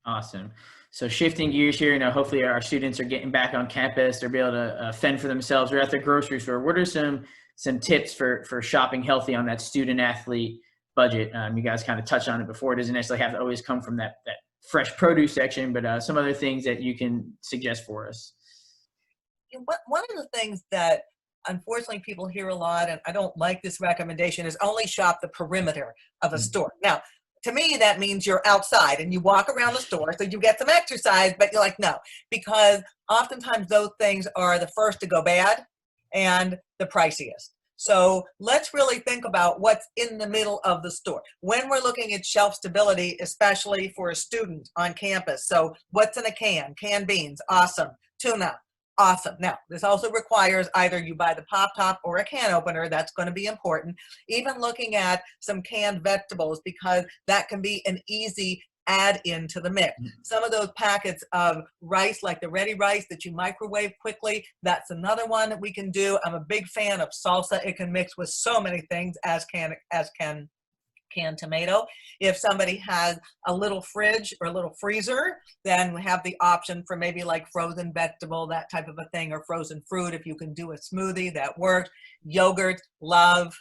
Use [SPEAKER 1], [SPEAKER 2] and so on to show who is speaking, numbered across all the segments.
[SPEAKER 1] Awesome. So shifting gears here, hopefully our students are getting back on campus. They'll be able to fend for themselves. We're at the grocery store. What are some tips for shopping healthy on that student athlete budget? You guys kind of touched on it before. It doesn't necessarily have to always come from that fresh produce section, but some other things that you can suggest for us.
[SPEAKER 2] One of the things that unfortunately people hear a lot, and I don't like this recommendation, is only shop the perimeter of a store. Now, to me, that means you're outside and you walk around the store so you get some exercise, but you're like, no, because oftentimes those things are the first to go bad and the priciest. So let's really think about what's in the middle of the store. When we're looking at shelf stability, especially for a student on campus. So what's in a can? Canned beans, awesome. Tuna, awesome. Now, this also requires either you buy the pop top or a can opener. That's going to be important. Even looking at some canned vegetables, because that can be an easy add into the mix. Some of those packets of rice, like the ready rice that you microwave quickly, that's another one that we can do. I'm a big fan of salsa. It can mix with so many things, as can canned tomato. If somebody has a little fridge or a little freezer, then we have the option for maybe like frozen vegetable, that type of a thing, or frozen fruit. If you can do a smoothie, that works. Yogurt, love.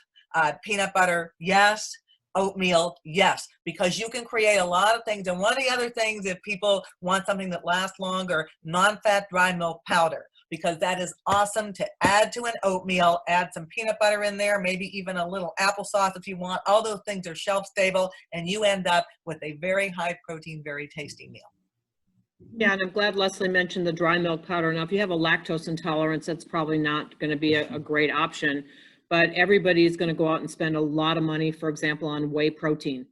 [SPEAKER 2] Peanut butter, yes. Oatmeal, yes, because you can create a lot of things. And one of the other things, if people want something that lasts longer, non-fat dry milk powder, because that is awesome to add to an oatmeal. Add some peanut butter in there, maybe even a little applesauce if you want. All those things are shelf stable, and you end up with a very high protein, very tasty meal.
[SPEAKER 3] Yeah, and I'm glad Leslie mentioned the dry milk powder. Now, if you have a lactose intolerance, that's probably not going to be a great option. But everybody's going to go out and spend a lot of money, for example, on whey protein,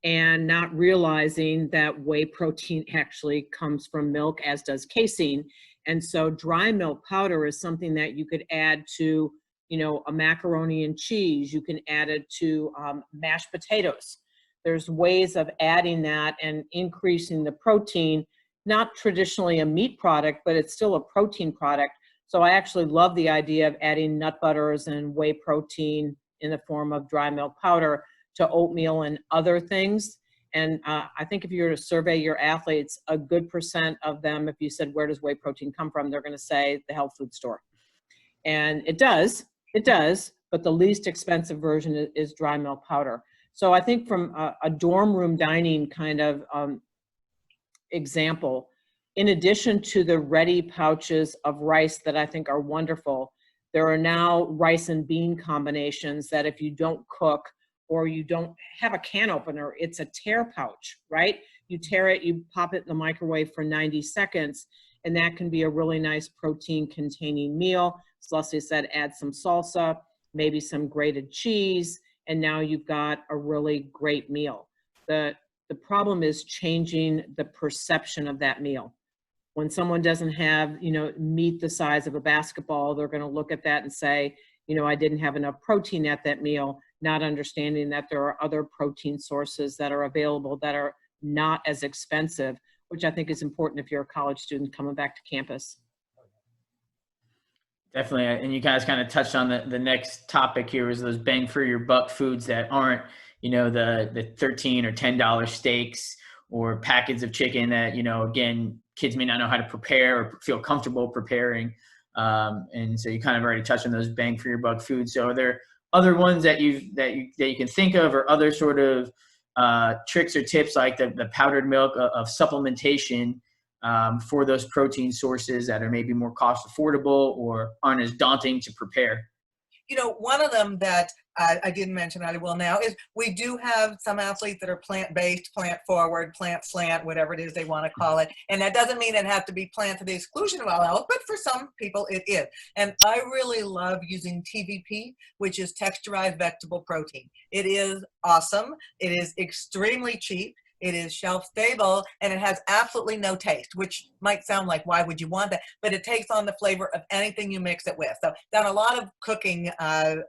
[SPEAKER 3] and not realizing that whey protein actually comes from milk, as does casein. And so dry milk powder is something that you could add to, a macaroni and cheese. You can add it to mashed potatoes. There's ways of adding that and increasing the protein, not traditionally a meat product, but it's still a protein product. So I actually love the idea of adding nut butters and whey protein in the form of dry milk powder to oatmeal and other things. And I think if you were to survey your athletes, a good percent of them, if you said, where does whey protein come from? They're going to say the health food store. And it does, but the least expensive version is dry milk powder. So I think from a dorm room dining kind of example, in addition to the ready pouches of rice that I think are wonderful, there are now rice and bean combinations that if you don't cook or you don't have a can opener, it's a tear pouch, right? You tear it, you pop it in the microwave for 90 seconds, and that can be a really nice protein containing meal. As Leslie said, add some salsa, maybe some grated cheese, and now you've got a really great meal. The problem is changing the perception of that meal. When someone doesn't have, meat the size of a basketball, they're going to look at that and say, I didn't have enough protein at that meal, not understanding that there are other protein sources that are available that are not as expensive, which I think is important if you're a college student coming back to campus.
[SPEAKER 1] Definitely. And you guys kind of touched on the next topic here, is those bang for your buck foods that aren't, the $13 or $10 steaks or packets of chicken that, again, kids may not know how to prepare or feel comfortable preparing. And so you kind of already touched on those bang for your buck foods. So are there other ones that you can think of, or other sort of tricks or tips like the powdered milk of supplementation for those protein sources that are maybe more cost affordable or aren't as daunting to prepare?
[SPEAKER 2] One of them that I didn't mention, I will now, is we do have some athletes that are plant-based, plant-forward, plant-slant, whatever it is they want to call it. And that doesn't mean it has to be plant to the exclusion of all else, but for some people it is. And I really love using TVP, which is texturized vegetable protein. It is awesome. It is extremely cheap. It is shelf stable, and it has absolutely no taste, which might sound like, why would you want that? But it takes on the flavor of anything you mix it with. So done a lot of cooking on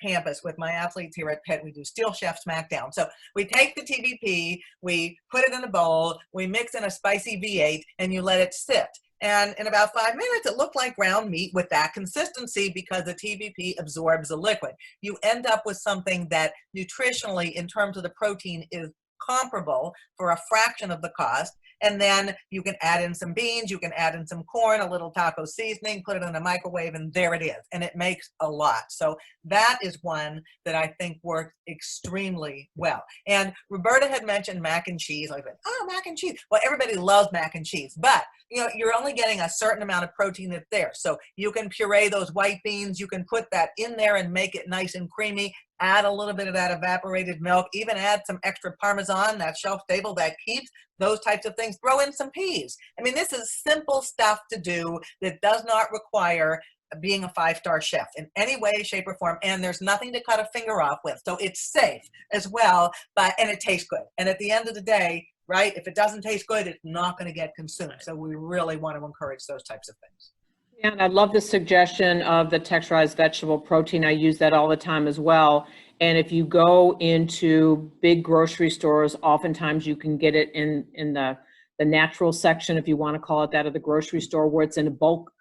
[SPEAKER 2] campus with my athletes here at Pitt. We do Steel Chef Smackdown. So we take the TVP, we put it in a bowl, we mix in a spicy V8, and you let it sit. And in about 5 minutes, it looked like ground meat with that consistency because the TVP absorbs the liquid. You end up with something that nutritionally, in terms of the protein, is comparable for a fraction of the cost, And then you can add in some beans, you can add in some corn, a little taco seasoning, put it in the microwave, and there it is. And it makes a lot. So that is one that I think works extremely well. And Roberta had mentioned mac and cheese. Like, oh, mac and cheese. Well, everybody loves mac and cheese, but you're only getting a certain amount of protein that's there. So you can puree those white beans. You can put that in there and make it nice and creamy. Add a little bit of that evaporated milk. Even add some extra Parmesan, that shelf stable that keeps, those types of things. Throw in some peas. I mean, this is simple stuff to do that does not require being a 5-star chef in any way, shape, or form. And there's nothing to cut a finger off with. So it's safe as well, and it tastes good. And at the end of the day, right, if it doesn't taste good, it's not going to get consumed. So we really want to encourage those types of things.
[SPEAKER 3] Yeah, and I love the suggestion of the texturized vegetable protein. I use that all the time as well. And if you go into big grocery stores, oftentimes you can get it in the natural section, if you want to call it that, of the grocery store, where it's in bulk.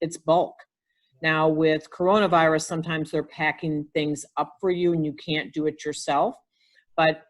[SPEAKER 3] It's bulk. Now with coronavirus, sometimes they're packing things up for you and you can't do it yourself. But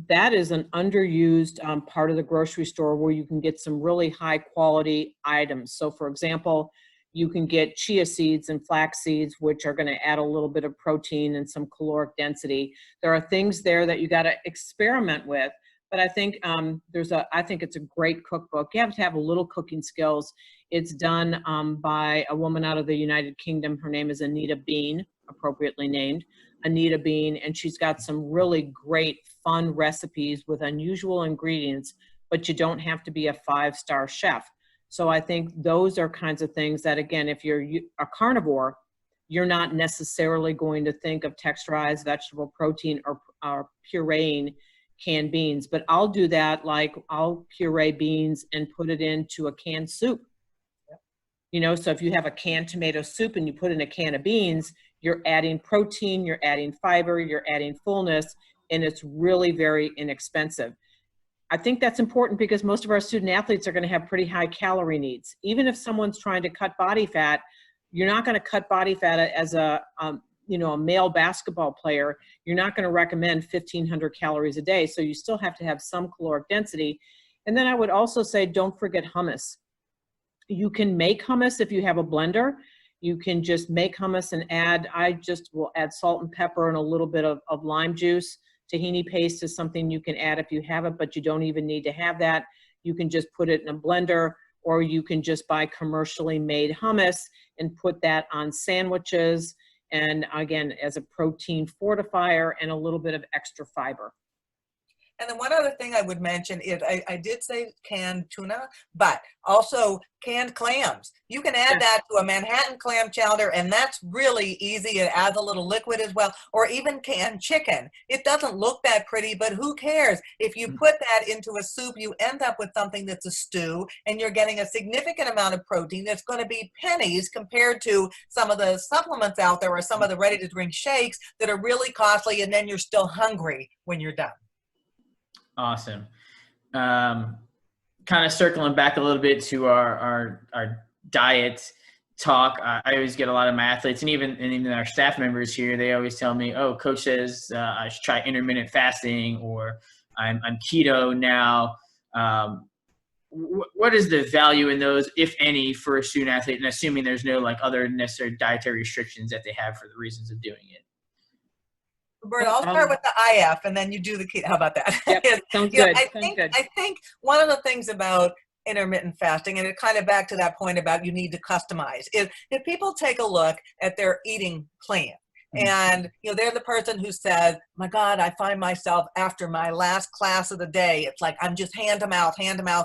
[SPEAKER 3] that is an underused part of the grocery store where you can get some really high quality items. So for example, you can get chia seeds and flax seeds, which are going to add a little bit of protein and some caloric density. There are things there that you got to experiment with. But I think I think it's a great cookbook. You have to have a little cooking skills. It's done by a woman out of the United Kingdom. Her name is Anita Bean, appropriately named Anita Bean, and she's got some really great, fun recipes with unusual ingredients, but you don't have to be a 5-star chef. So I think those are kinds of things that, again, if you're a carnivore, you're not necessarily going to think of texturized vegetable protein or pureeing canned beans, but I'll do that. Like I'll puree beans and put it into a canned soup. So if you have a canned tomato soup and you put in a can of beans, you're adding protein, you're adding fiber, you're adding fullness, and it's really very inexpensive. I think that's important because most of our student athletes are going to have pretty high calorie needs. Even if someone's trying to cut body fat, you're not going to cut body fat as a male basketball player. You're not going to recommend 1,500 calories a day. So you still have to have some caloric density. And then I would also say, don't forget hummus. You can make hummus if you have a blender. You can just make hummus and I just will add salt and pepper and a little bit of lime juice. Tahini paste is something you can add if you have it, but you don't even need to have that. You can just put it in a blender, or you can just buy commercially made hummus and put that on sandwiches. And again, as a protein fortifier and a little bit of extra fiber.
[SPEAKER 2] And then one other thing I would mention is I did say canned tuna, but also canned clams. You can add that to a Manhattan clam chowder, and that's really easy. It adds a little liquid as well, or even canned chicken. It doesn't look that pretty, but who cares? If you put that into a soup, you end up with something that's a stew, and you're getting a significant amount of protein that's going to be pennies compared to some of the supplements out there or some of the ready-to-drink shakes that are really costly, and then you're still hungry when you're done.
[SPEAKER 1] Awesome. Kind of circling back a little bit to our diet talk. I always get a lot of my athletes and even our staff members here. They always tell me, "Oh, coach says I should try intermittent fasting, or I'm keto now." What is the value in those, if any, for a student athlete? And assuming there's no other necessary dietary restrictions that they have for the reasons of doing it.
[SPEAKER 2] Roberta, I'll start with the IF, and then you do the keto. How about that?
[SPEAKER 3] Yep, sounds good.
[SPEAKER 2] I think one of the things about intermittent fasting, and it kind of back to that point about you need to customize, is if people take a look at their eating plan, and they're the person who says, "My God, I find myself after my last class of the day, it's like I'm just hand to mouth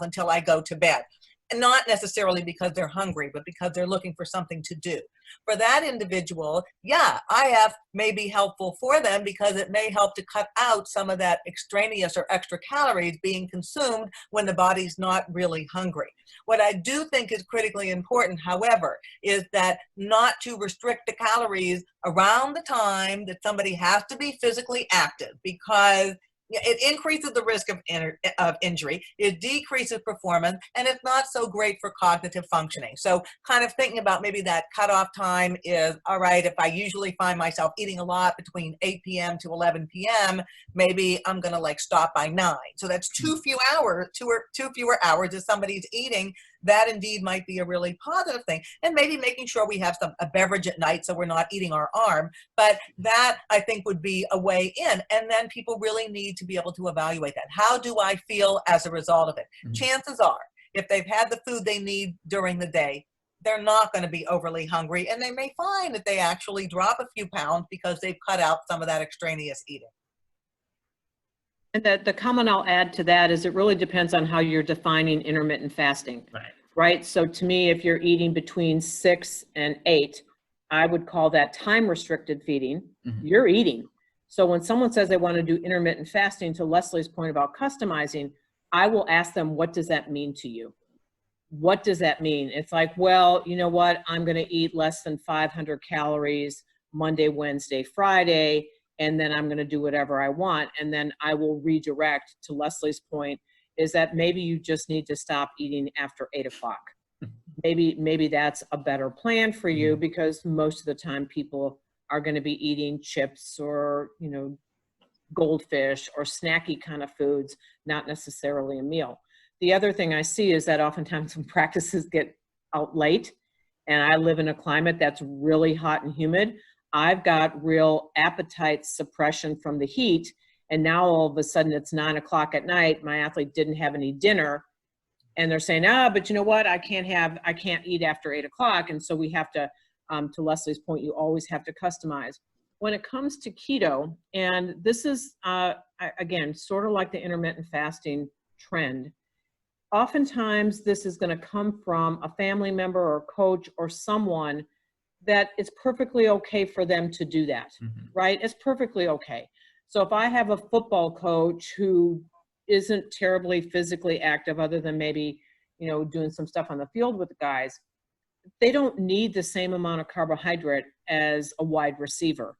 [SPEAKER 2] until I go to bed." And not necessarily because they're hungry, but because they're looking for something to do. For that individual, yeah, IF may be helpful for them because it may help to cut out some of that extraneous or extra calories being consumed when the body's not really hungry. What I do think is critically important, however, is that not to restrict the calories around the time that somebody has to be physically active, because it increases the risk of injury, it decreases performance, and it's not so great for cognitive functioning. So kind of thinking about maybe that cutoff time is, all right, if I usually find myself eating a lot between 8 p.m. to 11 p.m., maybe I'm going to like stop by 9. So that's two fewer hours as somebody's eating. That indeed might be a really positive thing. And maybe making sure we have a beverage at night so we're not eating our arm. But that, I think, would be a way in. And then people really need to be able to evaluate that. How do I feel as a result of it? Mm-hmm. Chances are, if they've had the food they need during the day, they're not going to be overly hungry. And they may find that they actually drop a few pounds because they've cut out some of that extraneous eating.
[SPEAKER 3] And the comment I'll add to that is it really depends on how you're defining intermittent fasting, right? So to me, if you're eating between 6 and 8, I would call that time restricted feeding. Mm-hmm. You're eating. So when someone says they want to do intermittent fasting, to Leslie's point about customizing, I will ask them, what does that mean to you? What does that mean? It's like, well, you know what? I'm going to eat less than 500 calories Monday, Wednesday, Friday, and then I'm going to do whatever I want. And then I will redirect, to Leslie's point, is that maybe you just need to stop eating after 8 o'clock. Maybe that's a better plan for you, because most of the time people are going to be eating chips or, you know, goldfish or snacky kind of foods, not necessarily a meal. The other thing I see is that oftentimes when practices get out late, and I live in a climate that's really hot and humid, I've got real appetite suppression from the heat. And now all of a sudden it's 9 o'clock at night. My athlete didn't have any dinner. And they're saying, but you know what? I can't eat after 8 o'clock. And so we have to Leslie's point, you always have to customize. When it comes to keto, and this is, again, sort of like the intermittent fasting trend, oftentimes this is going to come from a family member or coach or someone that it's perfectly okay for them to do that, right? It's perfectly okay. So if I have a football coach who isn't terribly physically active, other than maybe, you know, doing some stuff on the field with the guys, they don't need the same amount of carbohydrate as a wide receiver.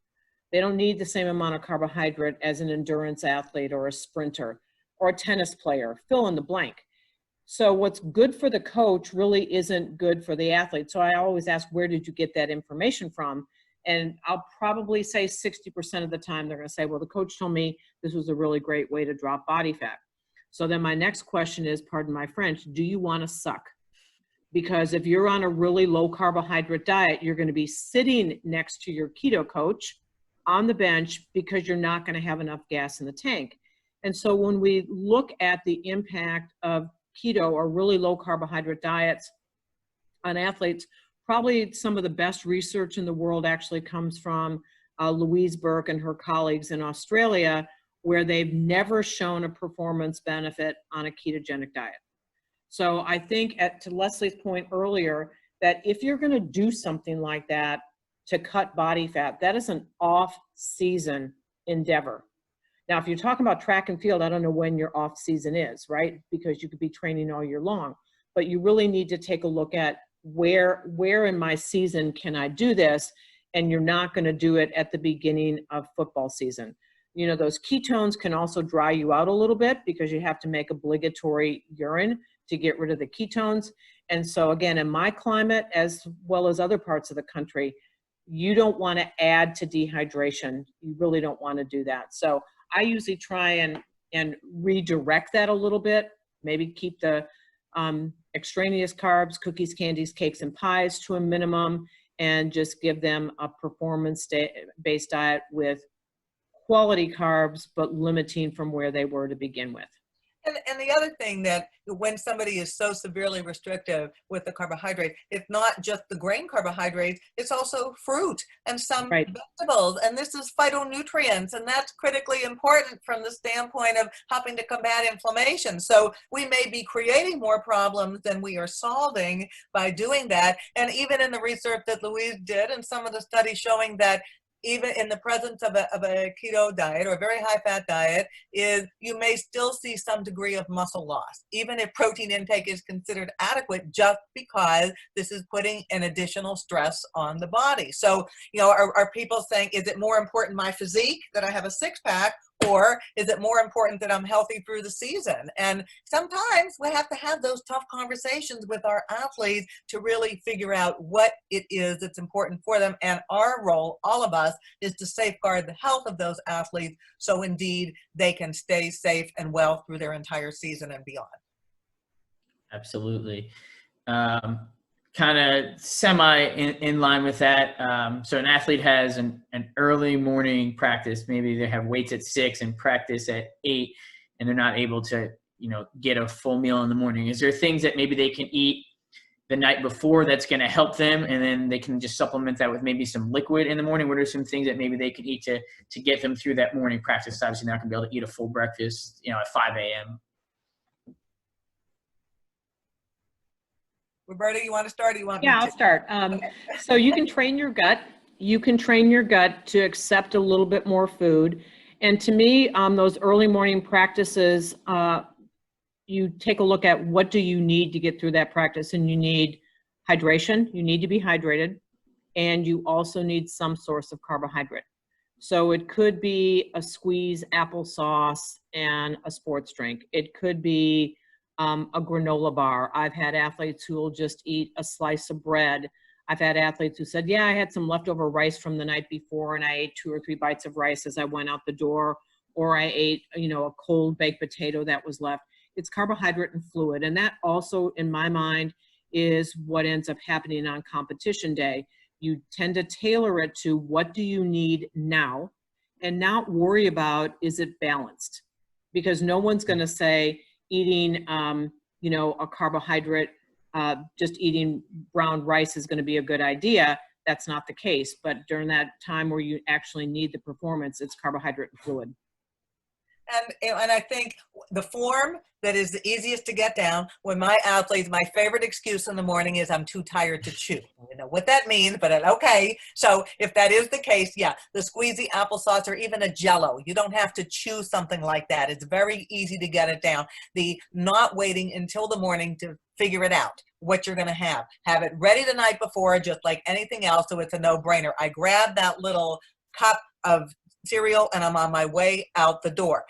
[SPEAKER 3] They don't need the same amount of carbohydrate as an endurance athlete or a sprinter or a tennis player, fill in the blank. So what's good for the coach really isn't good for the athlete. So I always ask, where did you get that information from? And I'll probably say 60% of the time they're going to say, well, the coach told me this was a really great way to drop body fat. So then my next question is, pardon my French, do you want to suck? Because if you're on a really low carbohydrate diet, you're going to be sitting next to your keto coach on the bench because you're not going to have enough gas in the tank. And so when we look at the impact of keto or really low carbohydrate diets on athletes, probably some of the best research in the world actually comes from Louise Burke and her colleagues in Australia, where they've never shown a performance benefit on a ketogenic diet. So I think, to Leslie's point earlier, that if you're going to do something like that to cut body fat, that is an off-season endeavor. Now, if you're talking about track and field, I don't know when your off season is, right? Because you could be training all year long, but you really need to take a look at where in my season can I do this? And you're not going to do it at the beginning of football season. You know, those ketones can also dry you out a little bit because you have to make obligatory urine to get rid of the ketones. And so again, in my climate, as well as other parts of the country, you don't want to add to dehydration. You really don't want to do that. So I usually try and redirect that a little bit, maybe keep the extraneous carbs, cookies, candies, cakes, and pies to a minimum, and just give them a performance-based diet with quality carbs, but limiting from where they were to begin with.
[SPEAKER 2] And the other thing, that when somebody is so severely restrictive with the carbohydrate, it's not just the grain carbohydrates, it's also fruit and some vegetables. And this is phytonutrients, and that's critically important from the standpoint of helping to combat inflammation. So we may be creating more problems than we are solving by doing that. And even in the research that Louise did, and some of the studies showing that even in the presence of a keto diet or a very high fat diet, is you may still see some degree of muscle loss, even if protein intake is considered adequate, just because this is putting an additional stress on the body. So, you know, are people saying, is it more important my physique, that I have a six pack, Or is it more important that I'm healthy through the season? And sometimes we have to have those tough conversations with our athletes to really figure out what it is that's important for them. And our role, all of us, is to safeguard the health of those athletes so indeed they can stay safe and well through their entire season and beyond.
[SPEAKER 1] Absolutely. Kind of semi in line with that. So an athlete has an early morning practice. Maybe they have weights at 6 and practice at 8, and they're not able to, get a full meal in the morning. Is there things that maybe they can eat the night before that's going to help them, and then they can just supplement that with maybe some liquid in the morning? What are some things that maybe they can eat to get them through that morning practice? Obviously, they're not going to be able to eat a full breakfast, at 5 a.m.
[SPEAKER 2] Roberta, you want to start or you want me
[SPEAKER 3] Yeah,
[SPEAKER 2] to?
[SPEAKER 3] I'll start. So you can train your gut. You can train your gut to accept a little bit more food. And to me, those early morning practices, you take a look at what do you need to get through that practice. And you need hydration. You need to be hydrated. And you also need some source of carbohydrate. So it could be a squeeze applesauce and a sports drink. It could be a granola bar. I've had athletes who will just eat a slice of bread. I've had athletes who said, yeah, I had some leftover rice from the night before and I ate 2 or 3 bites of rice as I went out the door, or I ate, a cold baked potato that was left. It's carbohydrate and fluid. And that also, in my mind, is what ends up happening on competition day. You tend to tailor it to what do you need now and not worry about, is it balanced? Because no one's going to say, eating, a carbohydrate, just eating brown rice is going to be a good idea. That's not the case. But during that time where you actually need the performance, it's carbohydrate and fluid.
[SPEAKER 2] And I think the form that is the easiest to get down, when my athletes, my favorite excuse in the morning is I'm too tired to chew. You know what that means, but okay. So if that is the case, yeah, the squeezy applesauce or even a Jell-O, you don't have to chew something like that. It's very easy to get it down. The not waiting until the morning to figure it out, what you're going to have. Have it ready the night before, just like anything else, so it's a no-brainer. I grab that little cup of cereal and I'm on my way out the door.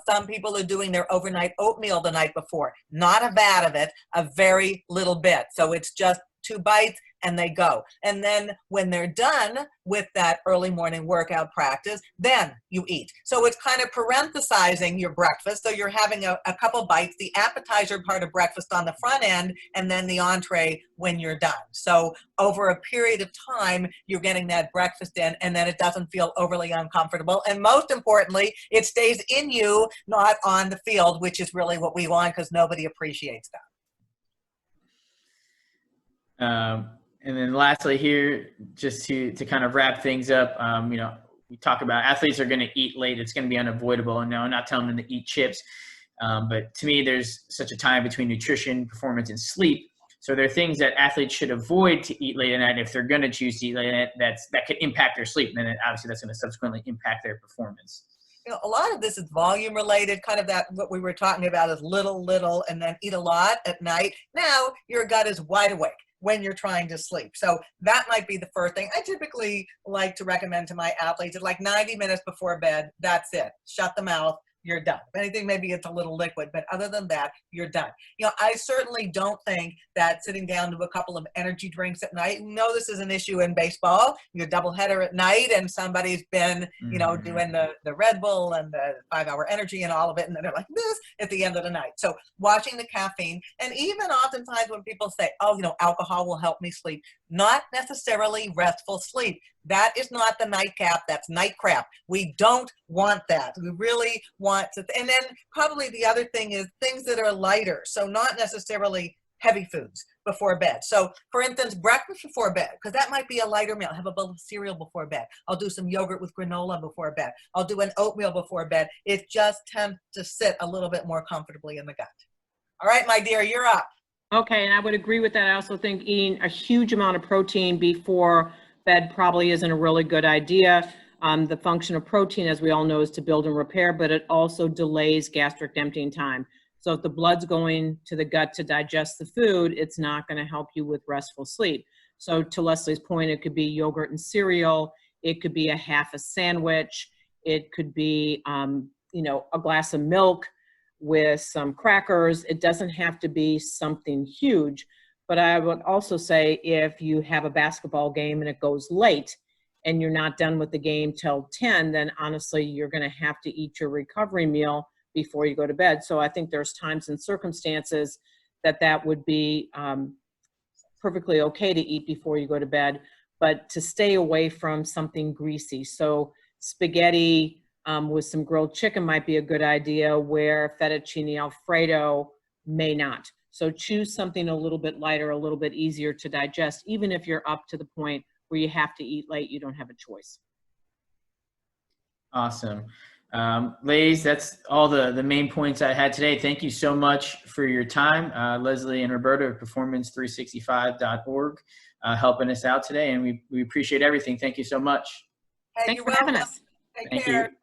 [SPEAKER 2] Some people are doing their overnight oatmeal the night before. Not a vat of it, a very little bit. So it's just 2 bites and they go. And then when they're done with that early morning workout practice, then you eat. So it's kind of parenthesizing your breakfast. So you're having a couple bites, the appetizer part of breakfast on the front end, and then the entree when you're done. So over a period of time, you're getting that breakfast in, and then it doesn't feel overly uncomfortable. And most importantly, it stays in you, not on the field, which is really what we want, because nobody appreciates that.
[SPEAKER 1] And then lastly here, just to kind of wrap things up, we talk about athletes are going to eat late. It's going to be unavoidable. And no, I'm not telling them to eat chips. But to me, there's such a tie between nutrition, performance, and sleep. So there are things that athletes should avoid to eat late at night if they're going to choose to eat late at night that could impact their sleep. And then obviously that's going to subsequently impact their performance.
[SPEAKER 2] A lot of this is volume related, kind of that what we were talking about is little, and then eat a lot at night. Now your gut is wide awake when you're trying to sleep. So that might be the first thing. I typically like to recommend to my athletes at like 90 minutes before bed, that's it. Shut the mouth. You're done. If anything, maybe it's a little liquid, but other than that, you're done. I certainly don't think that sitting down to a couple of energy drinks at night, this is an issue in baseball. You're doubleheader at night and somebody's been, doing the Red Bull and the 5-hour energy and all of it. And then they're like this at the end of the night. So watching the caffeine, and even oftentimes when people say, alcohol will help me sleep, not necessarily restful sleep. That is not the nightcap. That's night crap. We don't want that. We really want to. And then probably the other thing is things that are lighter. So not necessarily heavy foods before bed. So for instance, breakfast before bed, because that might be a lighter meal. Have a bowl of cereal before bed. I'll do some yogurt with granola before bed. I'll do an oatmeal before bed. It just tends to sit a little bit more comfortably in the gut. All right, my dear, you're up.
[SPEAKER 3] Okay, and I would agree with that. I also think eating a huge amount of protein before bed probably isn't a really good idea. The function of protein, as we all know, is to build and repair, but it also delays gastric emptying time. So if the blood's going to the gut to digest the food, it's not going to help you with restful sleep. So to Leslie's point, it could be yogurt and cereal. It could be a half a sandwich. It could be a glass of milk with some crackers. It doesn't have to be something huge. But I would also say if you have a basketball game and it goes late and you're not done with the game till 10, then honestly, you're going to have to eat your recovery meal before you go to bed. So I think there's times and circumstances that would be perfectly okay to eat before you go to bed, but to stay away from something greasy. So spaghetti with some grilled chicken might be a good idea, where fettuccine Alfredo may not. So choose something a little bit lighter, a little bit easier to digest, even if you're up to the point where you have to eat late, you don't have a choice.
[SPEAKER 1] Awesome. Ladies, that's all the main points I had today. Thank you so much for your time. Leslie and Roberta of performance365.org helping us out today, and we appreciate everything. Thank you so much.
[SPEAKER 2] Hey,
[SPEAKER 3] Thanks
[SPEAKER 2] you're
[SPEAKER 3] for having
[SPEAKER 2] welcome.
[SPEAKER 3] us.
[SPEAKER 2] Take
[SPEAKER 1] Thank
[SPEAKER 2] care.
[SPEAKER 1] you.